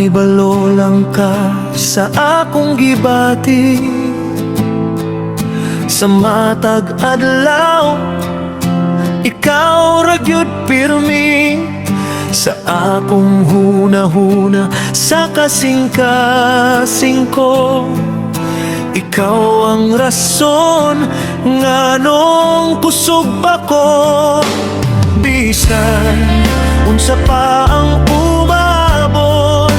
mahibalo lang ka sa akong gibati. Sa matag adlaw, ikaw ra gyud pirmi sa akong hunahuna sa kasing-kasing ko. Ikaw ang rason nganong kusog ako. Bisan unsa pa ang umabot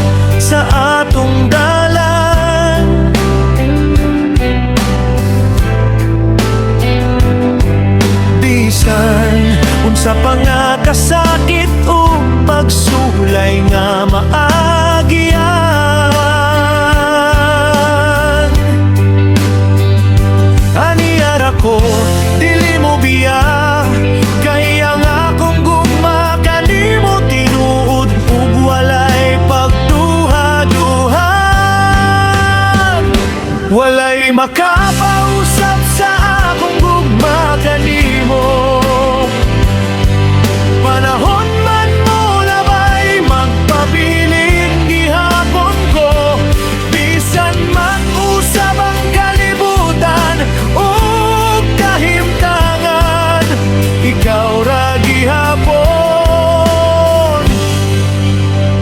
sa atong dalan, bisan unsa pa nga kasakit o pagsulay nga maagian. Aniyara ko, dili mo biya, kaya nga akong gugma kanimo tinuod ug walay pagduha-duhan. Walay makapausap sa akong gugma kanimo. Panahon man mo na ba'y magpabiling gihapon ko, bisan mag-usap ang kalibutan o kahimtangan, ikaw ra gihapon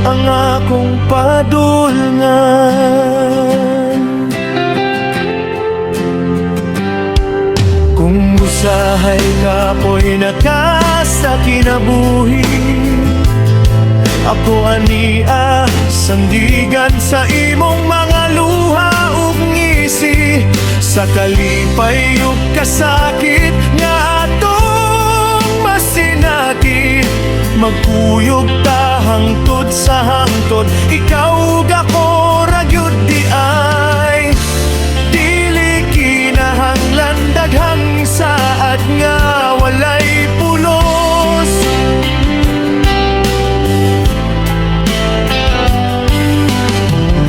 ang akong padulngan. Kung usahay kapoy na ka sa kinabuhi, ako ania sandigan sa imong mga luha ug ngisi. Sa kalipay ug kasakit nga atong masinati, magkuyog ta hangtod sa hangtod, ikaw ug ako ra gyud di ay. Dili kinahanglan daghang saad nga walay pulos.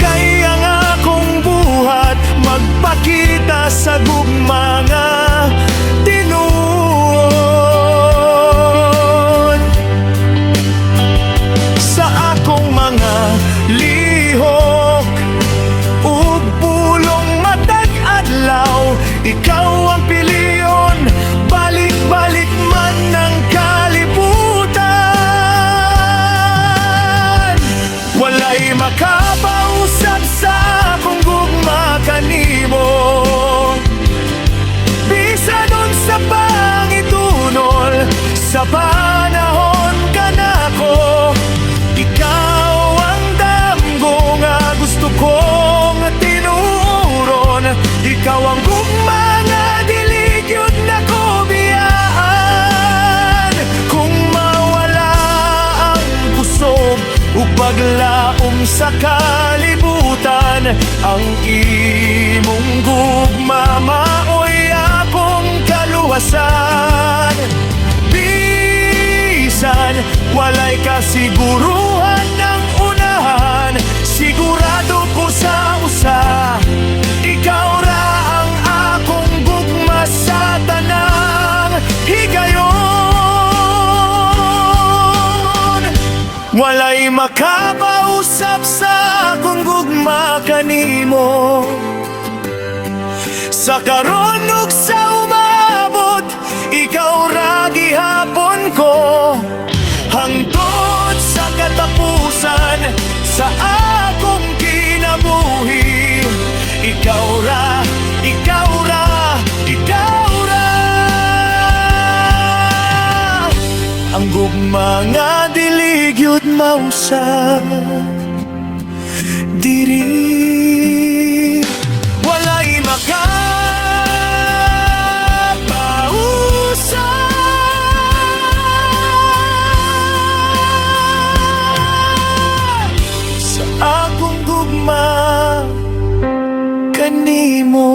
Kaya nga akong buhat magpakita sa gugma nga tinuod. Sa akong mga lihok ug pulong matag adlaw, ikaw ang piliyon, balik-balik man ng kalibutan. Walay makapausap sa akong gugma kanimo, bisan unsa pang itunol sa panahon kanako. Ikaw ang damgo nga gusto kong tinuron, ikaw ang gugma nga dili gyud nako biyaan. Kung mawala ang kusog ug paglaom sa kalibutan, ang imong gugma maoy akong kaluwasan. Bisan walay kasiguruhan ng unahan, sigurado ko sa usa, ikaw ra ang akong gugma sa tanang higayon. Walay makapausap sa akong gugma kanimo, sa karon ug sa umabot, ikaw ra gihapon ko. Hangtod sa katapusan sa akong kinabuhi, ikaw ra, ikaw ra, ikaw ra ang gugma nga dili gyud mausap diri. Walay makapausap sa akong gugma kanimo.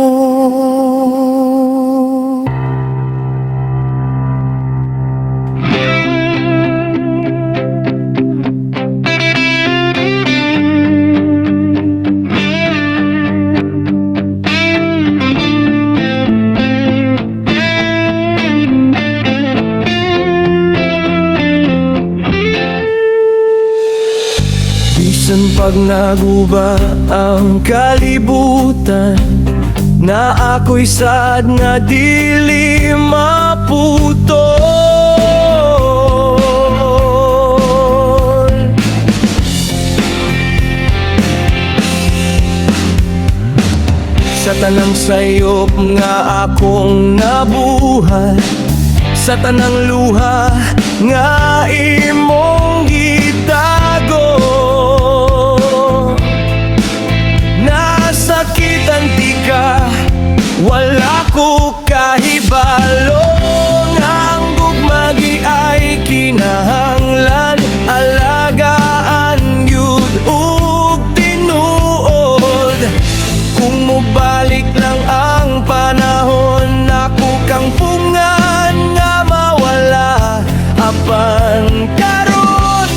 Bisan pa pag naguba ang kalibutan, na ako'y sad nga dili maputol. Sa tanang sayop nga akong nabuhat, sa tanang luha nga imong gitago, nasakitan di ka, wala ko kahibalo. Nga ang gugmagi ay kinahanglan, alagaan yun ug tinuod. Kung mubalik lang ang panahon, ako kang pungan nga mawala. Apan karon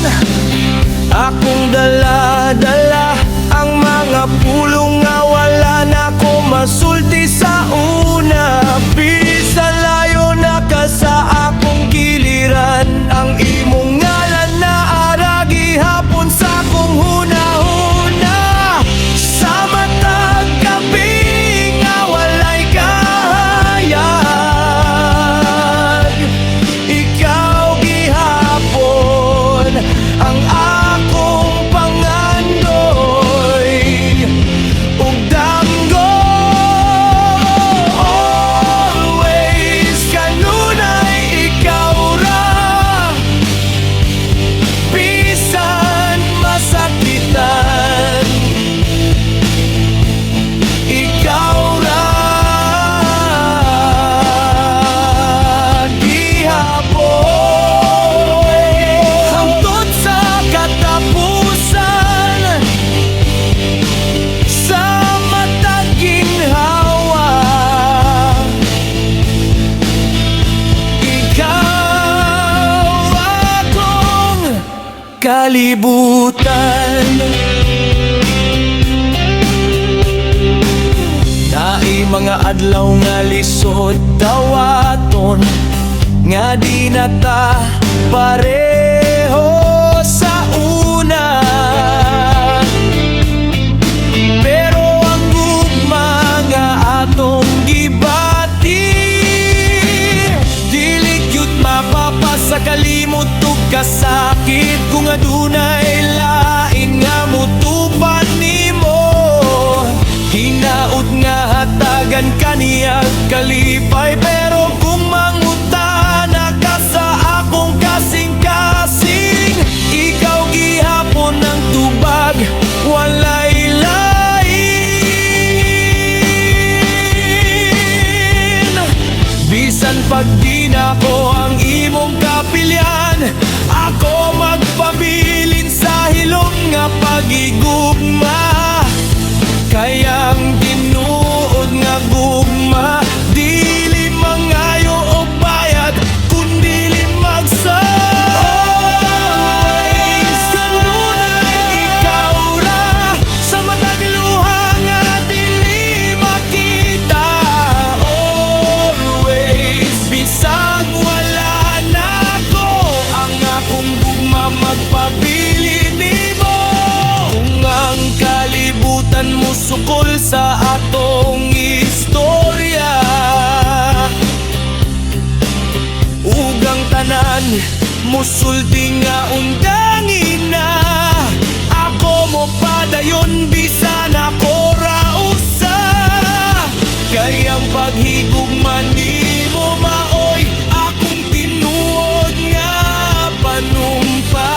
akong dala-dala ang mga pulong nga wala na ko masulti sa una. Bisan layo na ka sa akong giliran, ang imong ngalan na aragi hapon sa akong hunahuna. Sa matag gabi nga walay kahayag, ikaw gihapon ang akong pangandoy ug damgo. Always kanunay ikaw ra, bisan masakitan, ikaw ra gihapon. Hangtod sa katapusan, sa matag ginhawa, ikaw akong kalibutan. Naay mga adlaw nga lisod dawaton, nga di na ta pareho sa una. Pero ang gugma nga atong gibati, dili gyud mapapasa kalimot ug kasakit. Kung adunay lain nga mutupan nimo, hinaut nga hatagan kaniyang kalipay. Pero kung mangutana ka sa akong kasing-kasing, ikaw gihapon ang tubag, walay lain. Bisan pag di na ko ang imong kapilyan, ako magpabilin sa hilom nga pagigugma. Kayang tinuod nga gugma, dili mangayo o bayad, kundili magsa. Always kanunay ikaw ra, sa matag luha nga dili makita. Always bisag wala na ko, ang akong gugma magpabilin nimo. Kung ang kalibutan mo sukol sa atong istorya, ugang tanan musulti nga undangin na, ako mo padayon bisan ako ra usa. Kayang paghigugman nimo maoy, akong tinuod nga panumpa.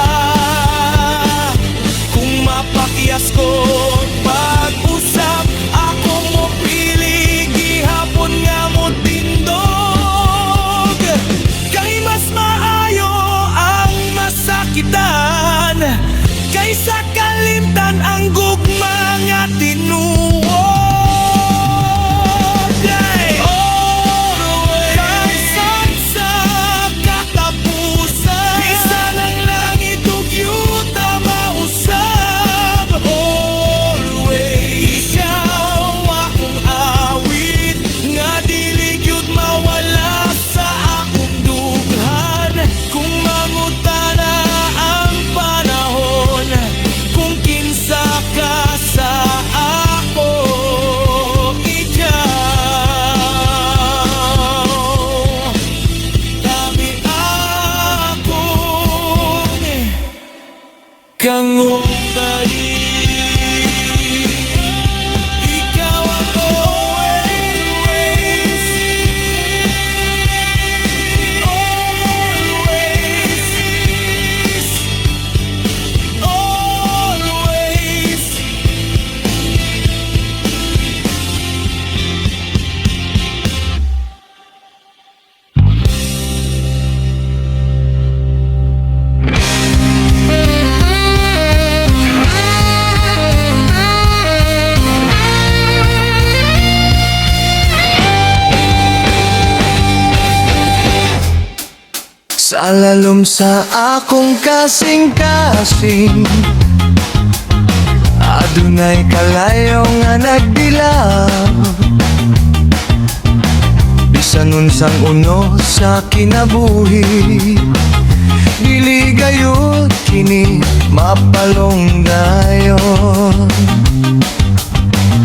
Kung mapakyas ko pag-usap, ako mo pili gihapon nga mo tindog. Kay mas maayo ang masakitan, kaysa kalimtan ang gugma Sa lalom sa akong kasing-kasing, adunay kalayo nga nagdilaw. Bisan unsang uno sa kinabuhi, dili gayud kini mapalong dayon.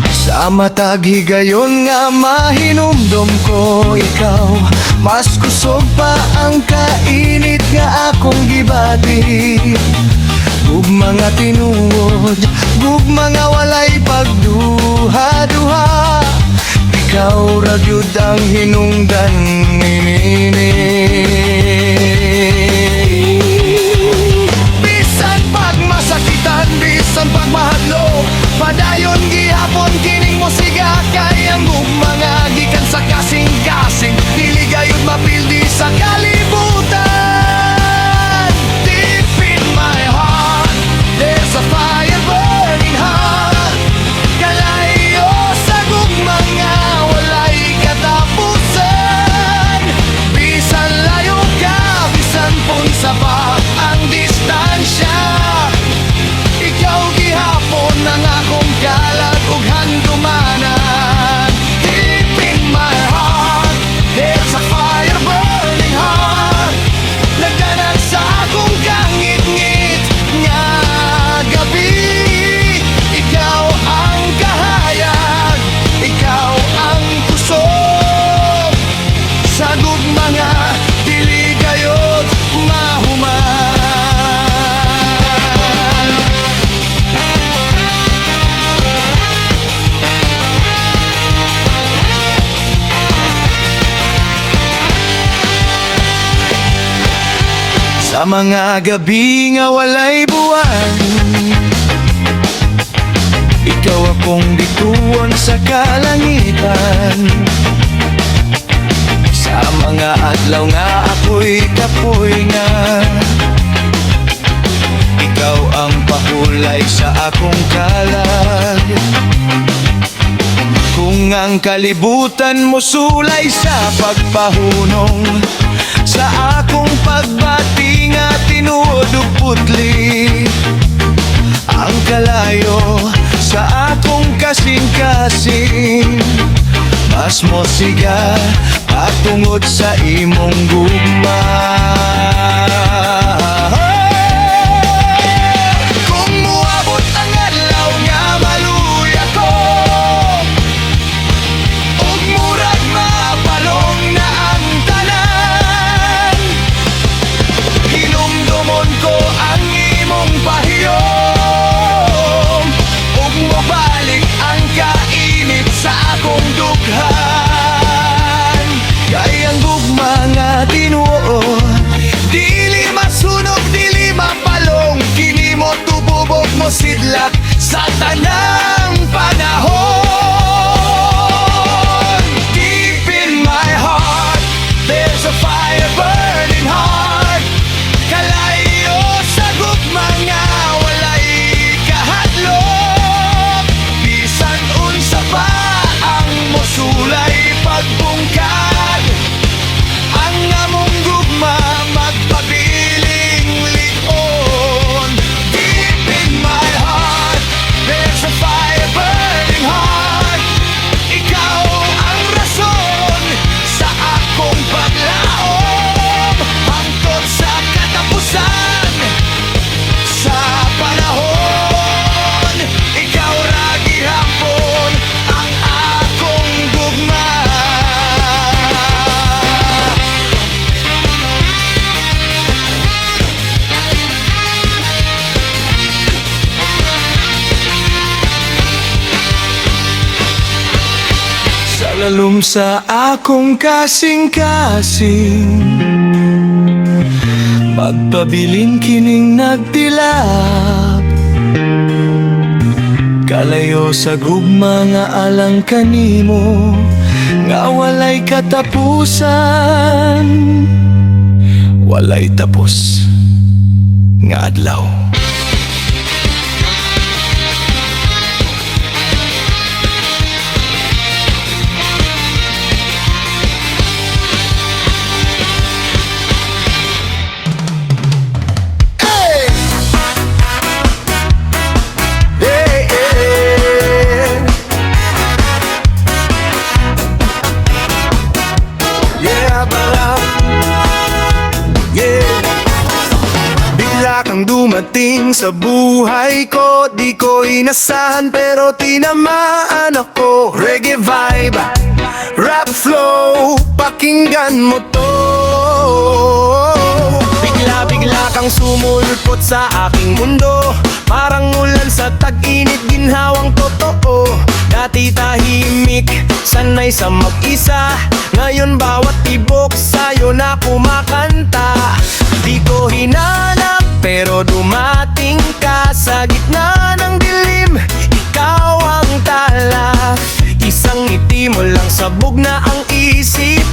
Sa matag higayon nga mahinumdom ko ikaw, mas kusog pa ang kainit nga akong gibati. Gug mga tinuod, gug mga walay pagduha-duha, ikaw ra gyud ang hinungdan nini. Bisan pag masakitan, bisan pag mahadlok, padayon gihapon kining musika. Kay ang mga gikan sa kasing-kasing, dili gayud mapildi sa kalibutan. Deep in my heart, there's a fire burning hot. Kalayo sa gugmanga, walay katapusan. Bisan layo ka, bisan punsa pa ang distansya, ikaw gihapon ang akong kalag ug handumanan. Deep in my heart, there's a fire burning hot. Nagdanan sa akong kangit-ngit nga gabi. Ikaw ang kahayag, ikaw ang kusog. Sa gugmanga, dili gayud mahuman. Sa mga gabi nga walay buwan, ikaw akong bituon sa kalangitan. Sa mga adlaw nga ako'y kapoy nga, ikaw ang pahulay sa akong kalag. Kung ang kalibutan mo sulay sa pagpahunong, sa akong pagbati nga tinuod ug putli, ang kalayo sa akong kasing-kasing, mas mo siga patungod sa imong gugma. Kung muabot ang adlaw nga maluya ko, ug murag mapalong na ang tanan, hinumdumon ko ang imong pahiyom, ug mobalik ang kainit sa akong dughan. Kay ang gugma nga tinuod, dili masunog, dili mapalong, kini mo tububog mo sidlak sa tanang panahon. Deep in my heart, there's a fire burning hot. Kalayo sa gugma nga walay kahadlok, bisan unsa pa ang mosulay pagbungkag, ang among gugma magpabiling likon. Deep in my heart, there's a fire burning hot. Ikaw ang rason sa akong paglaom, hangtod sa katapusan sa panahon. Ikaw ra gihapon ang akong gugma. Sa lalom sa akong kasing-kasing, magpabilin kining nagtilap. Kalayo sa gugma nga alang kanimo, nga walay katapusan, walay tapos nga adlaw. dumating sa buhay ko. Di ko inasahan pero tinamaan ako. Reggae vibe, rap flow, pakinggan mo to. Bigla-bigla kang sumulpot sa aking mundo. Parang ulan sa tag-init, ginhawang totoo. Dati tahimik, sanay sa mag-isa. Ngayon bawat tibok sa'yo na kumakanta. Di ko hinanap pero dumating ka. Sa gitna ng dilim, ikaw ang tala. Isang ngiti mo lang, sabog na ang isip.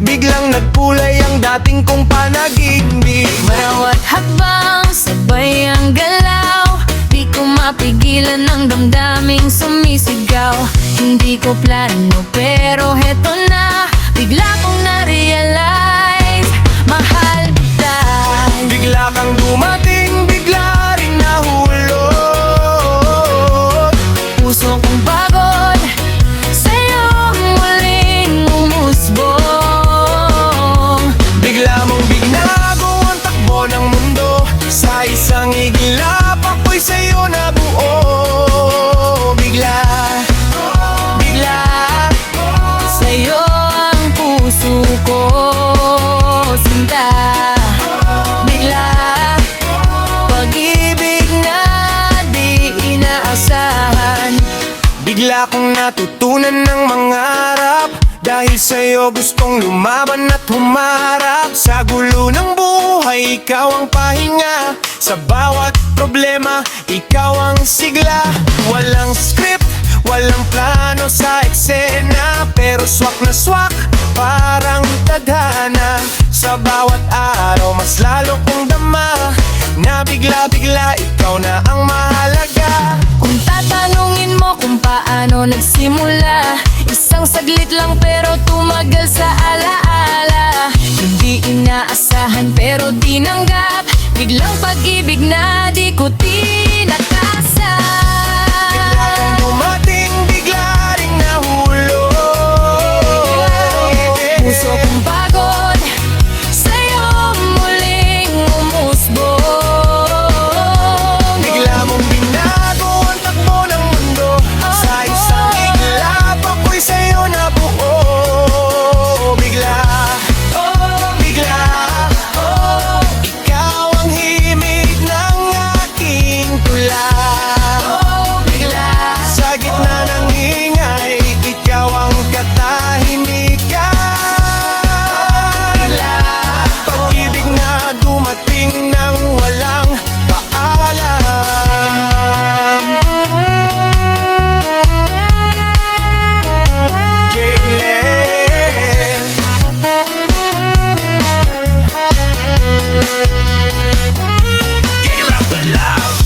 Biglang nagkulay ang dating kong panaginip. Bawat hakbang, sabay ang galaw. Di ko mapigilan ang damdaming sumisigaw. Hindi ko plano pero heto na. Bigla kong na-realize, mahal kita. Bigla kang dumating, bigla rin nahulog. Puso kong pagod, sa'yo muling umusbong. Bigla mong bignago ang takbo ng mundo. Sa isang iglap ako'y sa'yo nabuo. Bigla Sa'yo ang puso ko sinta. Bigla, pag-ibig na di inaasahan. Bigla kong natutunan ng mangarap. Dahil sa'yo gustong lumaban at humarap. Sa gulo ng buhay, ikaw ang pahinga. Sa bawat problema, ikaw ang sigla. Walang script, walang plano sa eksena. Pero swak na swak, parang tadhana. Sa bawat araw, mas lalo kong dama na bigla-bigla, ikaw na ang mahalaga. Kung tatanungin mo kung paano nagsimula, isang saglit lang pero tumagal sa alaala. Hindi inaasahan pero tinanggap. Biglang pag-ibig na di ko tinakasan. Bigla kang dumating, bigla ring nahulog. Puso kong pagod, sa'yo muling umusbong. Bigla mong binago ang takbo ng mundo. Sa isang iglap ako'y sa'yo nabuo. Bigla, ikaw ang himig ng aking tula. Sa gitna ng ingay, ikaw ang katahimikan. Pag-ibig na dumating nang walang paalam. Jalen, give up the love.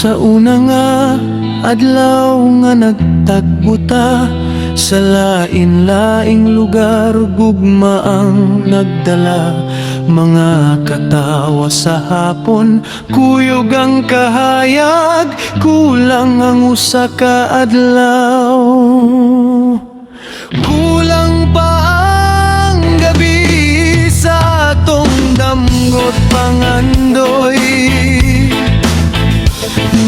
Sa una nga adlaw nga nagtagbo ta, sa lain-laing lugar gugma ang nagdala. Mga katawa sa hapon, kuyog ang kahayag, kulang ang usa ka adlaw. Kulang pa ang gabi sa atong damgot pangandoy.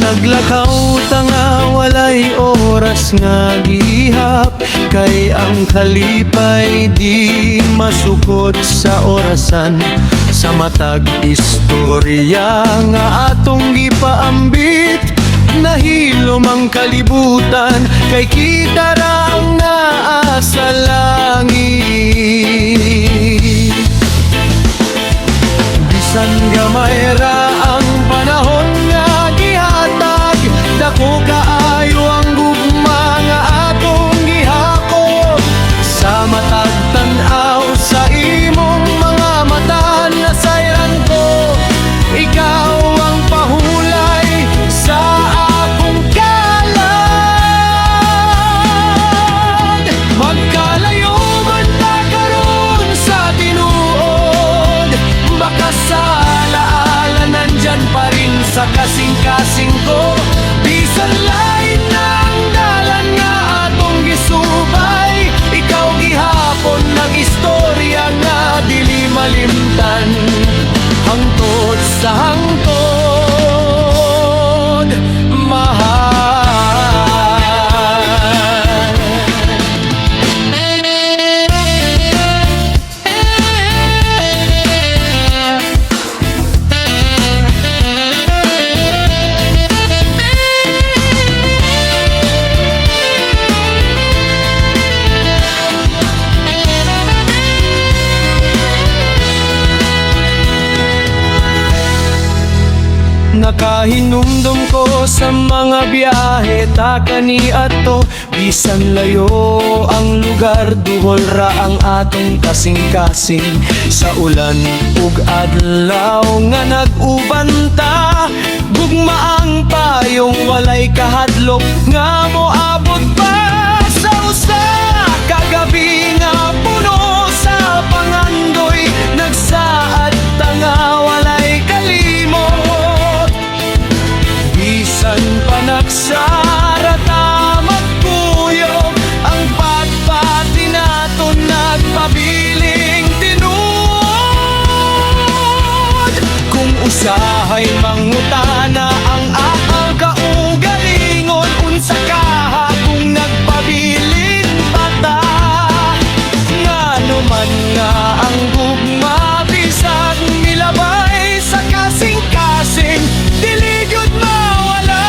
Naglakaw ta nga walay oras nga gihap, kay ang kalipay di masukot sa orasan. Sa matag istorya nga atong gipaambit, nahilom ang kalibutan, kay kita ra ang naa sa langit. Bisan gamay ra ang panahon nga gihatag, dako kaayo ang gugma nga atong gihakot. Sa matag tan-aw sa imong mga mata, nasayran ko, ikaw ang pahulay sa akong kalan. Pinakahinumdum ko sa mga biyahe ta kani ato, bisan layo ang lugar, duhol ra ang atong kasing-kasing. Sa ulan ug adlaw nga nag-uban ta, gugma ang payong walay kahadlok nga moabot pa sa usa ka gabi nga puno sa pangandoy. Nagsaad ta nga walay kalimot, bisan pa nagsara ta magkuyog, ang patpati nato nagpabiling tinuod. Kung usahay mangutana ang akal kaugalingon, unsa kaha kung nagpabilin bata. Ngano man nga ang gugma, bisag milabay sa kasing-kasing, dili gyud mawala.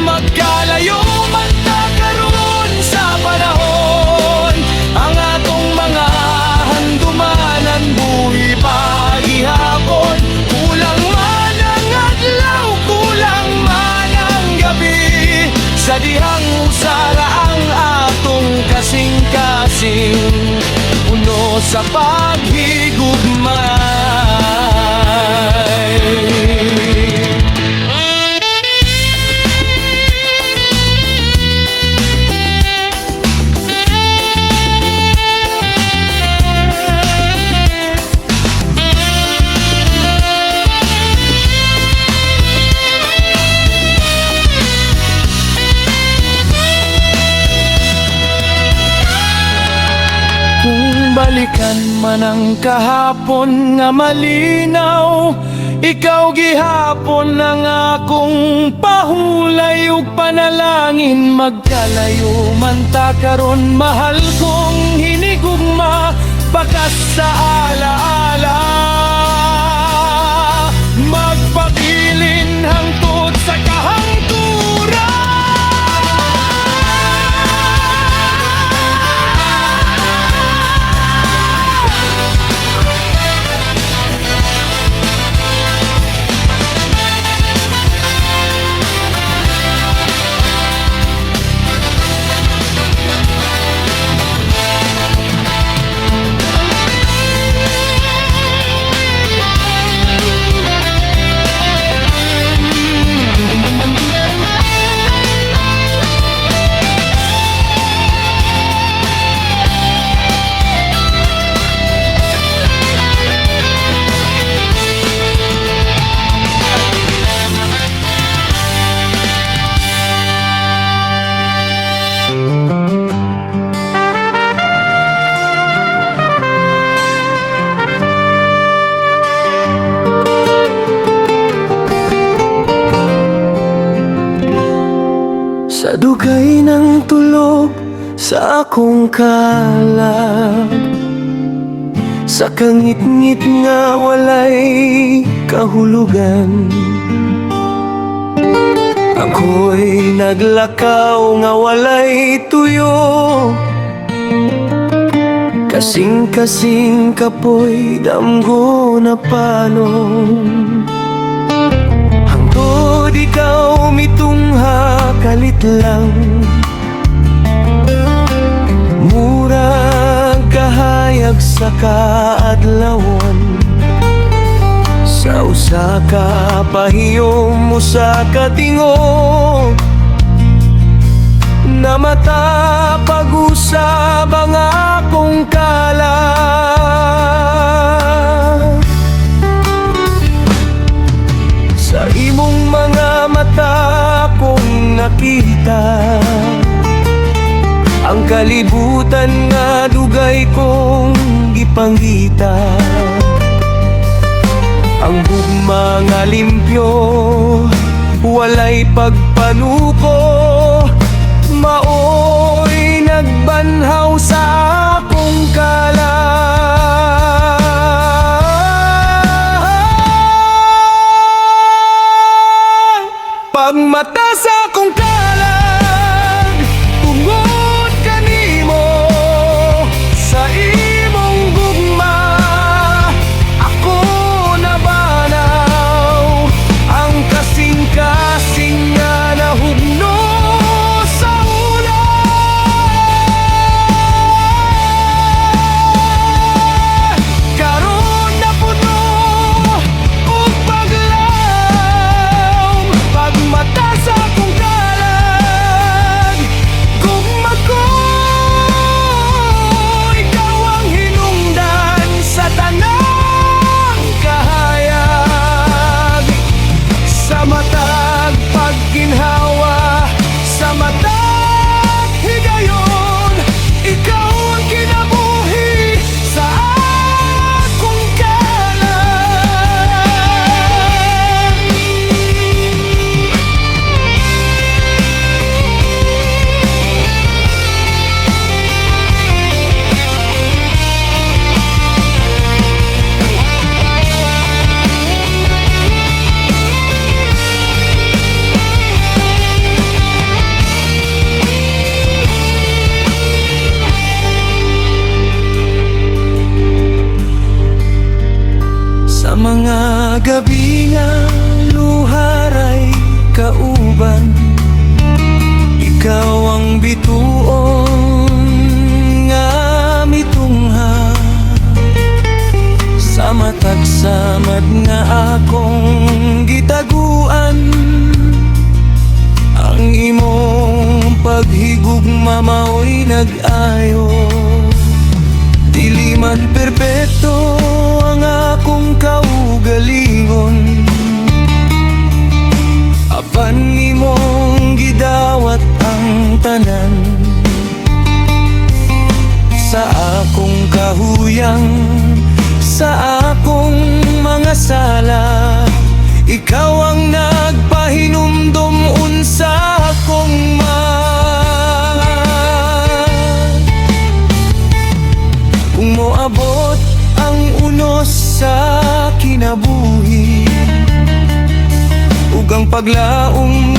Magkalayo man ta karon sa panahon, ang atong mga handumanan buhi pa gihapon. Kulang man ang adlaw, kulang man ang gabi, sa dihang usara ang atong kasing-kasing, puno sa paghigugmay. Kung balikan man ang kahapon nga malinaw, ikaw gihapon ang akong pahulay ug panalangin. Magkalayo man ta karon, mahal kong hinigugma, bakas sa alaala. Magpabilin hangtod sa kahangturan. Sa dugay ng tulog sa akong kalag, sa kangit-ngit nga walay kahulugan, ako'y naglakaw nga walay tuyo. Kasing-kasing kapoy damgo na palong, hangtod ikaw mitungha kalit lang. Murag kahayag sa kaadlawan, sa usa ka pahiyom usa ka tingog, na mata pag-usab ang akong kalag. Sa imong mga mata kong nakita ang kalibutan nga dugay kong gipanggita. Ang gugma nga limpyo, walay pagpanuko, maoy nagbanhaw sa akong kalag. Pagmata sa akong kalag, tungod kanimo, sa imong gugma, ako gabi nga luharay kauban, ikaw ang bituon nga mitungha sa matag samad nga akong gitaguan. Ang imong paghigugma mao'y nag-ayo, dili man perpekto ang akong kaugalingon, apan imong gidawat ang tanan sa akong kahuyang, sa akong mga sala. Ikaw ang nagpahinumdum unsa akong kung moabot ang unos sa kinabuhi, ug ang paglaong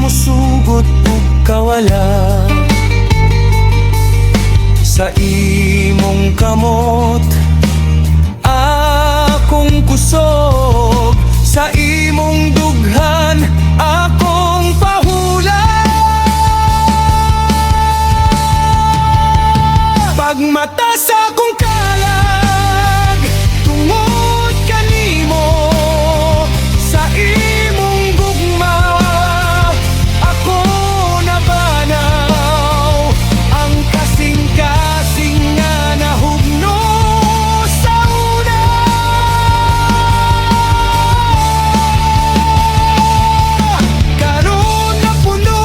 musugot ug kawala sa imong kamot, akong kusog sa imong dughan, akong pahula. Pagmata sa akong kalag, tungod kanimo sa imong gugma, ako nabanaw ang kasing-kasing nga nahugno sa una. Karon na puno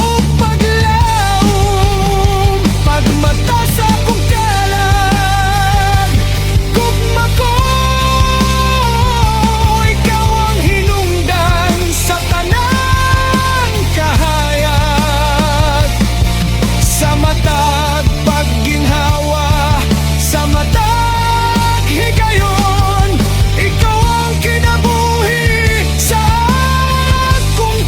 og paglaom, pagmata sa akong kalag, gugma ko, ikaw ang hinungdan sa tanang kahayag, sa matag pagginhawa, sa matag higayon, ikaw ang kinabuhi sa akong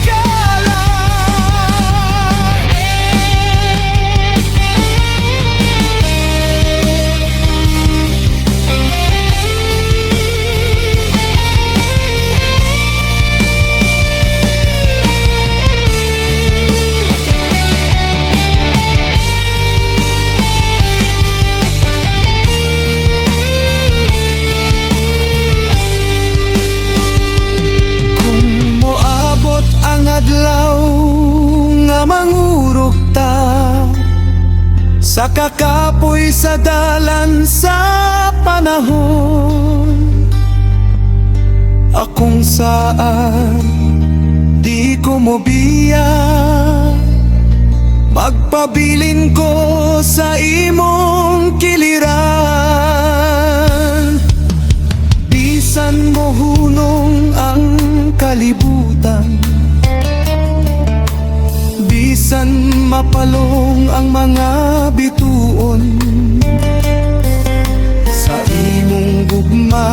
kung moabot ang adlaw nga mangurok ta sa kakapoy sa dalan sa panahon, akong saan di ko mobiya, magpabilin ko sa imong kiliran. Bisan mo hunong ang kalibutan, bisan mapalong ang mga bituon, sa imong gugma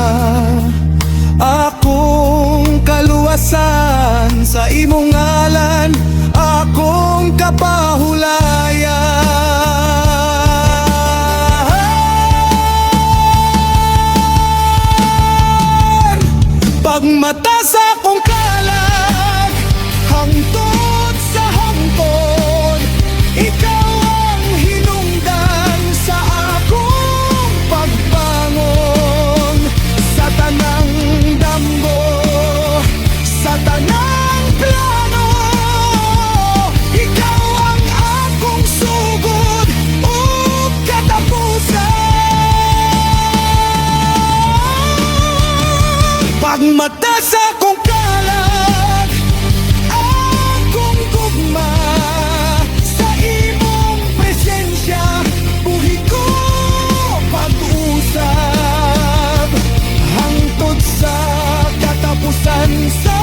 akong kaluwasan, sa imong ngalan akong kapahulayan. Pagmata sa akong kalag, hangtod sa hangtod, ikaw ang hinungdan sa akong pagbangon, sa tanang damgo, sa tanang plano, ikaw ang akong sugod ug katapusan. Pagmata sa akong kalag, akong gugma, sa imong presensya, buhi ko pag-usab, hangtod sa katapusan sa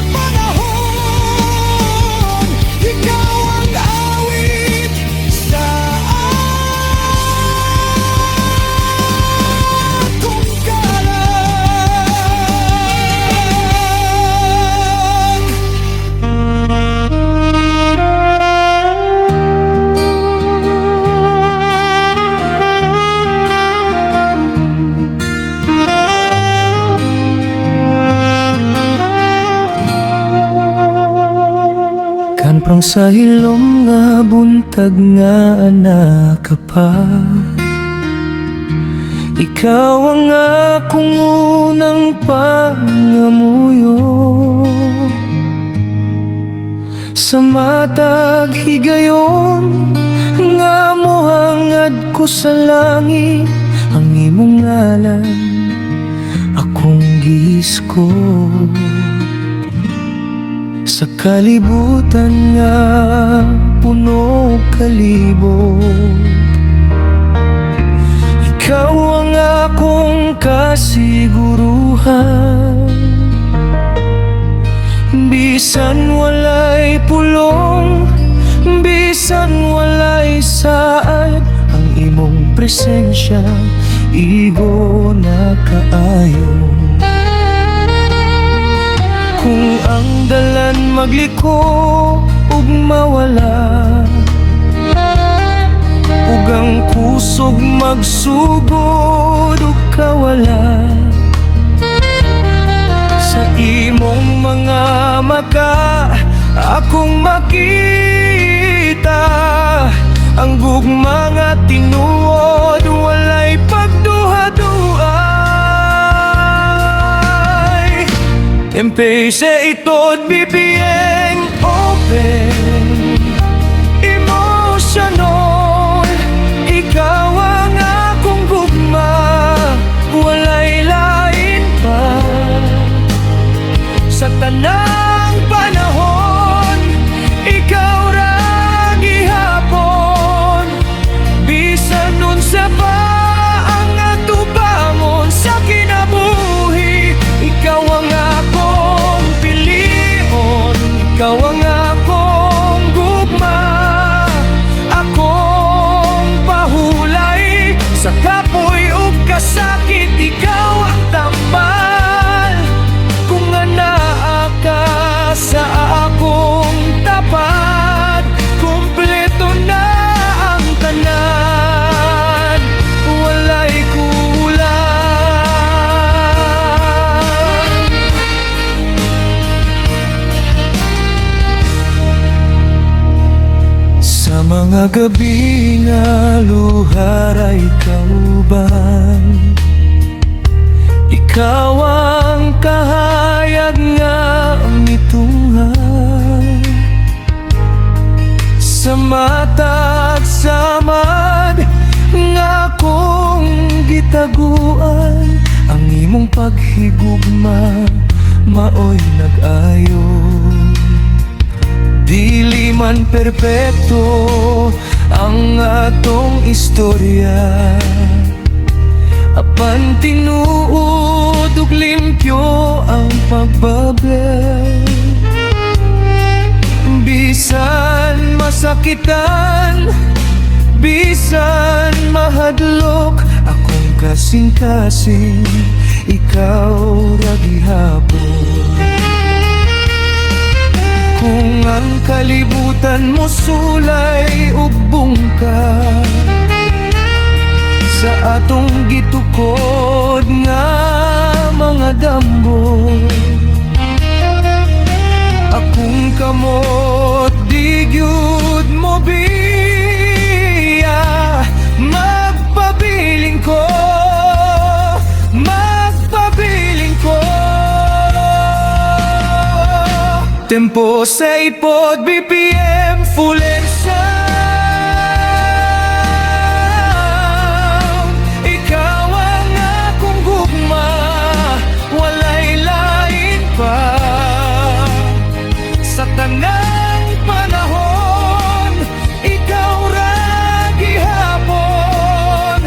panahon, ikaw ang awit sa akong kalag. Hanggang sa hilom nga buntag nga anak ka pa. Ikaw ang akong unang pangamuyo. Sa matag higayon nga mohangad ko sa langit, ang imong ngalan akong gisko. Sa kalibutan nga puno kalibot, ikaw ang akong kasiguruhan. Bisan walay pulong, bisan walay saad, ang imong presensya igo na kaayo. Kung ang dalan magliko ug mawala, ug ang kusog magsugod ug kawala, sa imong mga mata akong makita ang gugma nga tinuod, walay pagduha-duay. Empecé itod bibiyeng open emotional, ikaw ang akong gugma, walay lain pa. Sa tanang panahon, ikaw ra gihapon. Bisan nun sa pa ang atubangon sa kinabuhi, ikaw ang akong pilion, ikaw ang akong gugma, akong pahulay sa kapoy ug kasakit, ikaw ang tambal. Kung anaa ka sa akong tapat, kumpleto na ang tanan, walay kulang. Sa mga gabi nga luhar ay kauban, ikaw ang kahayag nga mitunghan. Sa matag samad nga akong gitaguan, ang imong paghigugma maoy nag-ayo. Dili man perpekto ang atong istorya, apan tinuod ug limpyo ang pagbabel. Bisan masakitan, bisan mahadlok, akong kasing-kasing ikaw ra gihapon. Kung ang kalibutan mo sulay ug bungka, sa atong gitukod nga mga dambo, akong kamot di gyud mo biya. Magpabiling ko, magpabiling ko. Tempo sa ipod BPM full and sound, ikaw ang akong gugma, walay lain pa. Sa tanang panahon, ikaw ra gihapon.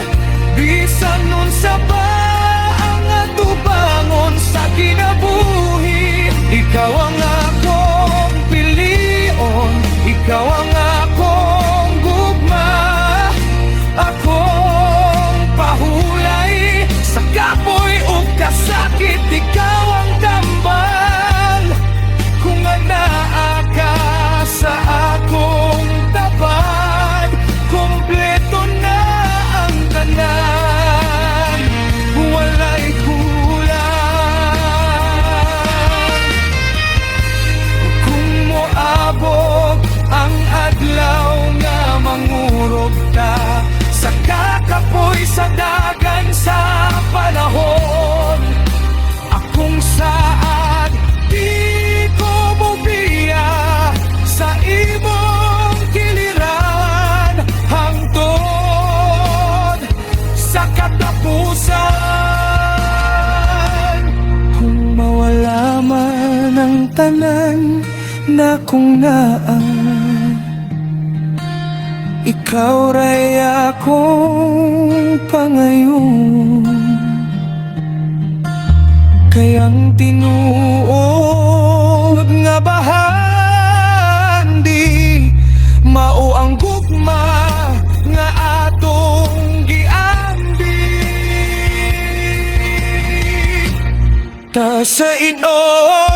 Bisan nun sa pa ang atubangon sa kinabuhi, ikaw ang akong pilion, ikaw ang sa kakapoy sa dagan sa panahon. Akong saan di ko mubiya sa imong kiliran hangtod sa katapusan. Kung mawala man ang tanan na kung naan, ikaw ray akong pangayon. Kayang tinuod nga bahan di mao ang gugma nga atong giambi. Ta sa inon